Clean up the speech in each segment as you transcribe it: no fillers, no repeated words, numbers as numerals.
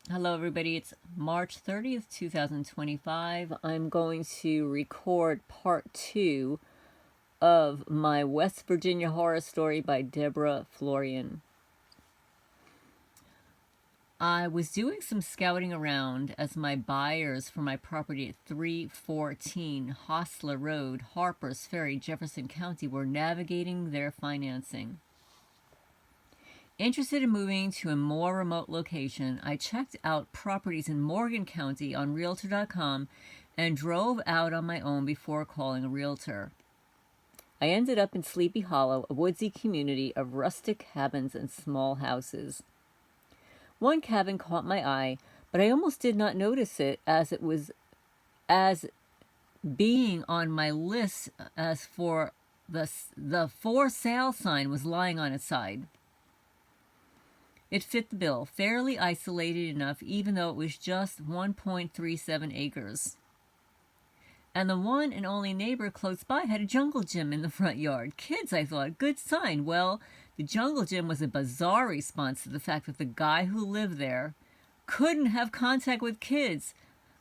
Hello, everybody. It's March 30th, 2025. I'm going to record part 2 of my West Virginia horror story by Deborah Florian. I was doing some scouting around as my buyers for my property at 314 Hostler Road, Harpers Ferry, Jefferson County were navigating their financing. Interested in moving to a more remote location, I checked out properties in Morgan County on Realtor.com and drove out on my own before calling a realtor. I ended up in Sleepy Hollow, a woodsy community of rustic cabins and small houses. One cabin caught my eye, but I almost did not notice it as being on my list as for the for sale sign was lying on its side. It fit the bill, fairly isolated enough even though it was just 1.37 acres. And the one and only neighbor close by had a jungle gym in the front yard. Kids, I thought, good sign. Well, the jungle gym was a bizarre response to the fact that the guy who lived there couldn't have contact with kids,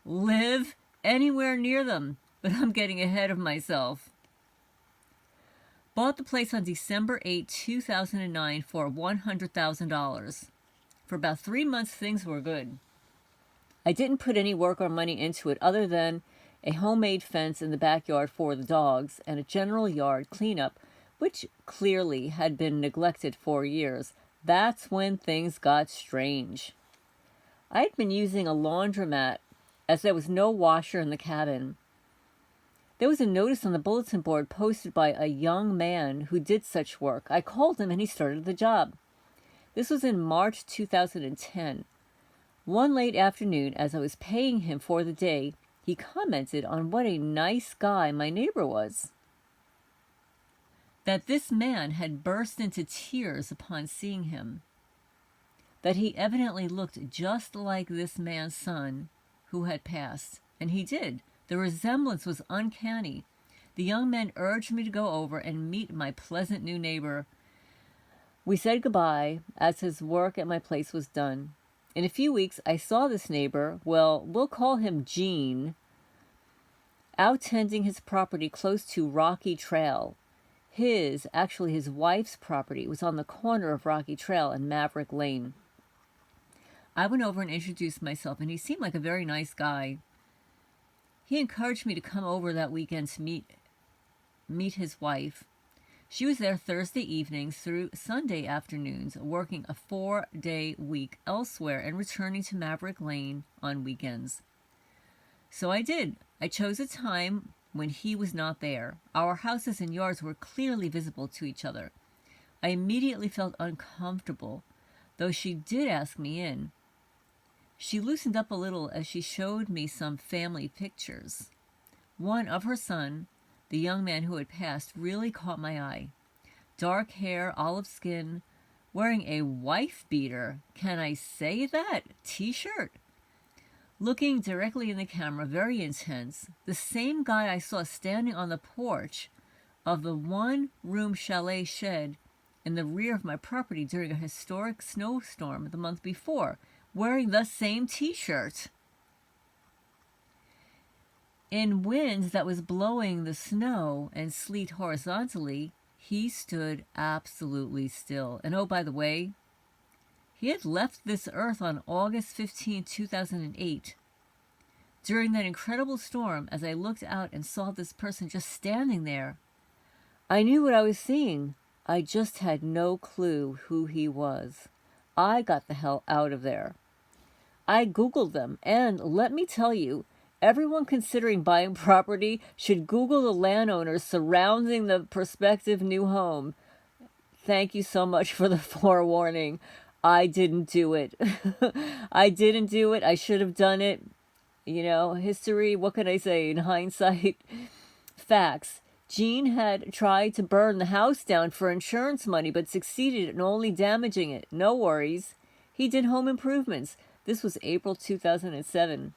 live anywhere near them. But I'm getting ahead of myself. Bought the place on December 8, 2009 for $100,000. For about 3 months, things were good. I didn't put any work or money into it other than a homemade fence in the backyard for the dogs and a general yard cleanup, which clearly had been neglected for years. That's when things got strange. I'd been using a laundromat as there was no washer in the cabin. There was a notice on the bulletin board posted by a young man who did such work. I called him and he started the job. This was in March 2010. One late afternoon, as I was paying him for the day, he commented on what a nice guy my neighbor was. That this man had burst into tears upon seeing him. That he evidently looked just like this man's son who had passed. And he did. The resemblance was uncanny. The young man urged me to go over and meet my pleasant new neighbor. We said goodbye as his work at my place was done. In a few weeks, I saw this neighbor, well, we'll call him Gene, out tending his property close to Rocky Trail. His wife's property was on the corner of Rocky Trail and Maverick Lane. I went over and introduced myself, and he seemed like a very nice guy. He encouraged me to come over that weekend to meet his wife. She was there Thursday evenings through Sunday afternoons, working a 4-day week elsewhere and returning to Maverick Lane on weekends. So I did. I chose a time when he was not there. Our houses and yards were clearly visible to each other. I immediately felt uncomfortable, though she did ask me in. She loosened up a little as she showed me some family pictures. One of her son, the young man who had passed, really caught my eye. Dark hair, olive skin, wearing a wife beater, can I say that, t-shirt? Looking directly in the camera, very intense, the same guy I saw standing on the porch of the one-room chalet shed in the rear of my property during a historic snowstorm the month before, wearing the same t-shirt. In winds that was blowing the snow and sleet horizontally, he stood absolutely still. And oh, by the way, he had left this earth on August 15, 2008. During that incredible storm, as I looked out and saw this person just standing there, I knew what I was seeing. I just had no clue who he was. I got the hell out of there. I Googled them, and let me tell you, everyone considering buying property should Google the landowners surrounding the prospective new home. Thank you so much for the forewarning. I didn't do it. I didn't do it. I should have done it. You know, history, what can I say in hindsight? Facts. Gene had tried to burn the house down for insurance money, but succeeded in only damaging it. No worries. He did home improvements. This was April 2007.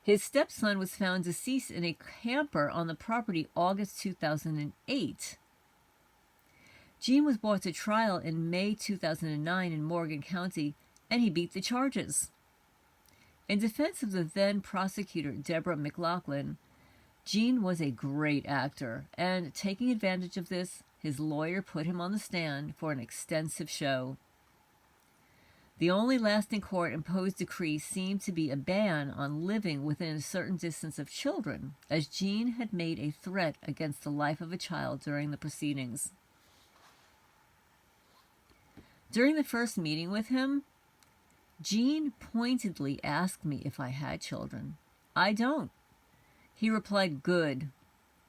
His stepson was found deceased in a camper on the property August 2008. Gene was brought to trial in May 2009 in Morgan County, and he beat the charges. In defense of the then prosecutor, Deborah McLaughlin, Gene was a great actor, and taking advantage of this, his lawyer put him on the stand for an extensive show. The only lasting court-imposed decree seemed to be a ban on living within a certain distance of children, as Gene had made a threat against the life of a child during the proceedings. During the first meeting with him, Gene pointedly asked me if I had children. I don't. He replied, "Good.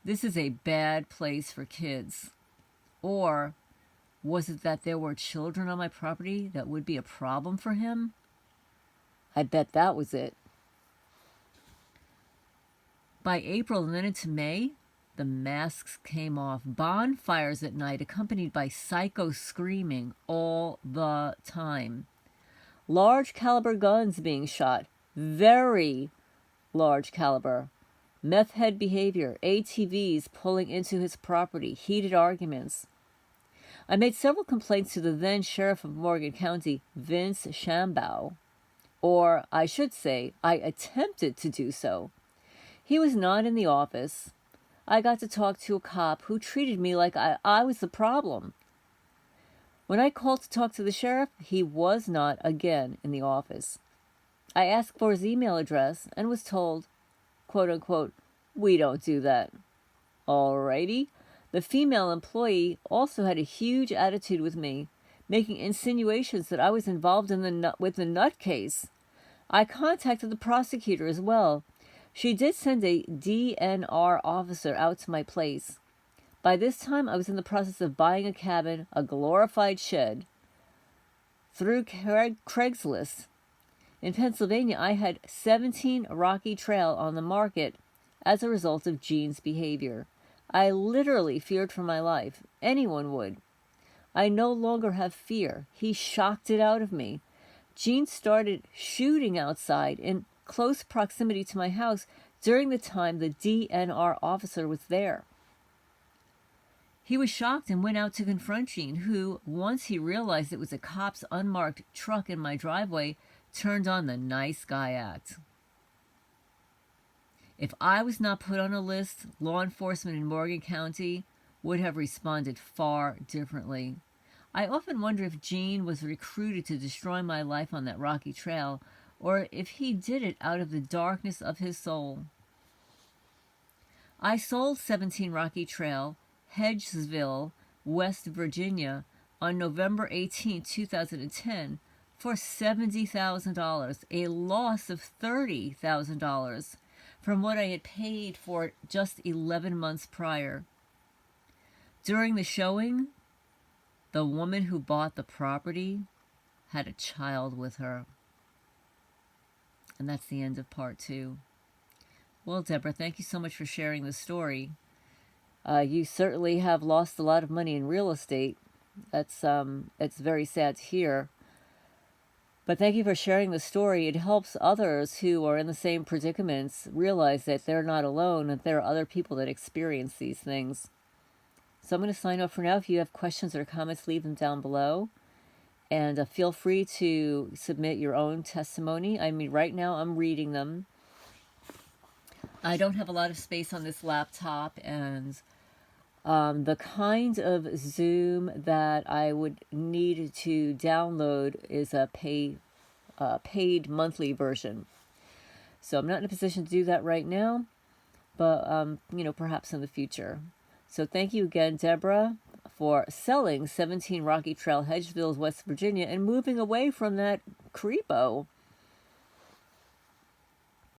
This is a bad place for kids." Or, was it that there were children on my property that would be a problem for him? I bet that was it. By April and then into May, the masks came off. Bonfires at night accompanied by psycho screaming all the time. Large caliber guns being shot. Very large caliber. Meth head behavior. ATVs pulling into his property. Heated arguments. I made several complaints to the then Sheriff of Morgan County, Vince Shambaugh. Or, I should say, I attempted to do so. He was not in the office. I got to talk to a cop who treated me like I was the problem. When I called to talk to the sheriff, he was not again in the office. I asked for his email address and was told, quote unquote, "We don't do that." Alrighty. The female employee also had a huge attitude with me, making insinuations that I was involved in with the nut case. I contacted the prosecutor as well. She did send a DNR officer out to my place. By this time, I was in the process of buying a cabin, a glorified shed, through Craigslist. In Pennsylvania, I had 17 Rocky Trail on the market as a result of Gene's behavior. I literally feared for my life. Anyone would. I no longer have fear. He shocked it out of me. Gene started shooting outside in close proximity to my house during the time the DNR officer was there. He was shocked and went out to confront Gene, who, once he realized it was a cop's unmarked truck in my driveway, turned on the nice guy act. If I was not put on a list, law enforcement in Morgan County would have responded far differently. I often wonder if Gene was recruited to destroy my life on that rocky trail, or if he did it out of the darkness of his soul. I sold 17 Rocky Trail, Hedgesville, West Virginia, on November 18, 2010, for $70,000, a loss of $30,000 from what I had paid for it just 11 months prior. During the showing, the woman who bought the property had a child with her. And that's the end of part 2. Well, Deborah, thank you so much for sharing the story. You certainly have lost a lot of money in real estate. It's very sad to hear. But thank you for sharing the story. It helps others who are in the same predicaments realize that they're not alone, and there are other people that experience these things. So I'm going to sign off for now. If you have questions or comments, leave them down below. And feel free to submit your own testimony. I mean, right now I'm reading them. I don't have a lot of space on this laptop, and the kind of Zoom that I would need to download is a paid monthly version. So I'm not in a position to do that right now, but perhaps in the future. So thank you again, Deborah, for selling 17 Rocky Trail, Hedgesville, West Virginia, and moving away from that creepo.